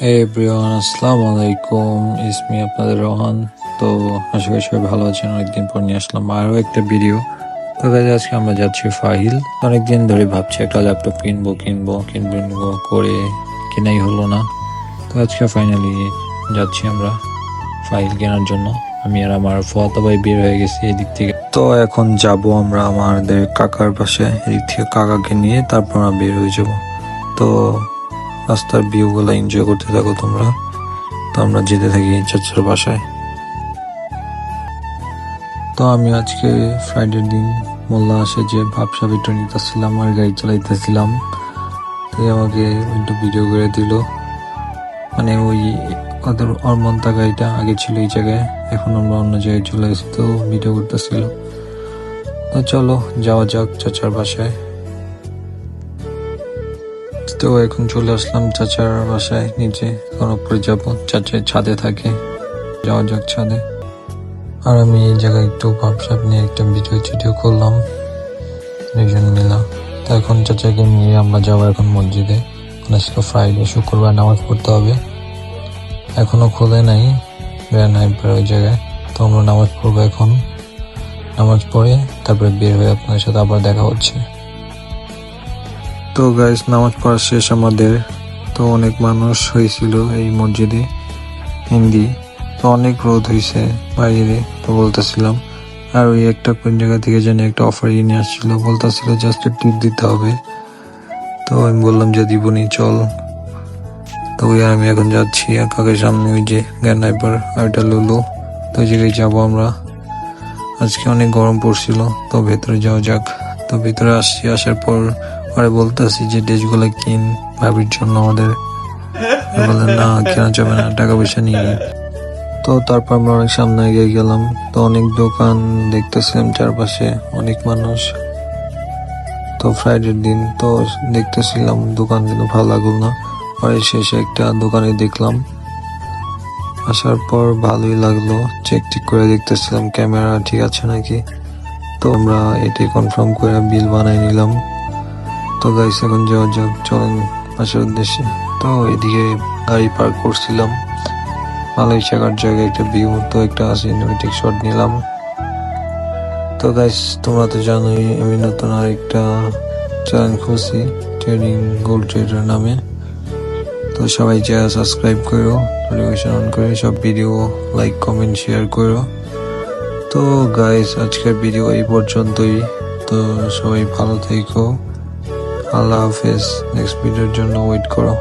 Everyone, আসসালামু আলাইকুম। ইসমি আপনাদের রোহান। তো আশা করি সবাই ভালো আছেন। অনেকদিন পর নিয়ে আসলাম আরও একটা ভিডিও। তো গাইজ আজকে আমরা যাচ্ছি ফাহিল। অনেকদিন ধরে ভাবছি একটা ল্যাপটপ কিনবো করে কেনাই হলো না। তো আজকে ফাইনালি যাচ্ছি আমরা ফাইল কেনার জন্য। আমি আর আমার ফুয়াতো ভাই বের হয়ে গেছি এদিক থেকে। তো এখন যাব আমরা আমাদের কাকার বাসায়। এদিক থেকে কাকাকে নিয়ে তারপর আমরা বের হয়ে যাব। তো রাস্তার ভিউ গুলো এনজয় করতে থাকো তোমরা। তো আমরা যেতে থাকি চাচার বাসায়। তো আমি আজকে ফ্রাইডের দিন মোল্লা আসে যে ভাবসাব একটু নিতেছিলাম আর গাড়ি চালাইতেছিলাম। তো আমাকে একটু ভিডিও করে দিল। মানে ওই ওর মন্তা গাড়িটা আগে ছিল এই জায়গায়, এখন আমরা অন্য জায়গায় চলে এসেছি। তো ভিডিও করতেছিল। তো চলো যাওয়া যাক চাচার বাসায়। তো এখন চলে আসলাম চাচার বাসায় নিচে। এখন উপরে যাবো, চাচার ছাদে থাকে। যাওয়া যাক ছাদে। আর আমি এই জায়গায় একটু ভাবসাব নিয়ে একটা ভিডিও করলাম দুজন মিলা। তো এখন চাচাকে নিয়ে আমরা যাবো এখন মসজিদে। আজকে ফ্রাইডে, শুক্রবার নামাজ পড়তে হবে। এখনো খোলে নাই ওই জায়গায়। তো আমরা নামাজ পড়বো এখন। নামাজ পড়ে তারপরে বের হয়ে আপনাদের সাথে আবার দেখা হচ্ছে। তো গাইস, নামাজ পড়া শেষ আমাদের। তো অনেক মানুষ হয়েছিল এই মসজিদে হিন্দি। তো অনেক রোদ হয়েছে বাইরে। তো বলতেছিলাম আর ওই একটা কোন জায়গা থেকে জানি একটা অফার নিয়ে আসছিল, বলতেছিল জাস্ট টিপ দিতে হবে। তো আমি বললাম যে দিবনি, চল। তো ওই আমি এখন যাচ্ছি আর কাকের সামনে ওই যে গ্যানাইপার আর ওইটা লুলু। তো ওই জায়গায় যাবো আমরা। আজকে অনেক গরম পড়ছিল। তো ভেতরে যাওয়া যাক। তো ভেতরে আসছি, আসার পর পরে বলতেছি যে ড্রেসগুলো কিন ভাবির জন্য আমাদের। বললেন না, কেনা যাবে না, টাকা পয়সা নিয়ে। তো তারপর আমরা অনেক সামনে এগিয়ে গেলাম। তো অনেক দোকান দেখতেছিলাম চারপাশে, অনেক মানুষ। তো ফ্রাইডের দিন তো দেখতেছিলাম দোকান, কিন্তু ভালো লাগলো না। পরে শেষে একটা দোকানে দেখলাম। আসার পর ভালোই লাগলো, চেক করে দেখতেছিলাম ক্যামেরা ঠিক আছে নাকি। তো আমরা এটাই কনফার্ম করে বিল বানাই নিলাম। তো গাইস এখন যাওয়া যাক, চলেন আসার উদ্দেশ্যে। তো এদিকে গাড়ি পার্ক করছিলাম ভালোই থাকার জায়গায়, একটা ভিউ। তো একটা সিনেমেটিক শট নিলাম। তো গাইস তোমরা তো জানোই আমি নতুন আর একটা চ্যানেল খুলছি, ট্রেডিং গোল্ড ট্রেডার নামে। তো সবাই যা সাবস্ক্রাইব করো, নোটিফিকেশন অন করে সব ভিডিও লাইক কমেন্ট শেয়ার করো। তো গাইস আজকের ভিডিও এই পর্যন্তই। তো সবাই ভালো থেকো, আল্লাহ হাফেজ। নেক্সট ভিডিওর জন্য ওয়েট করো।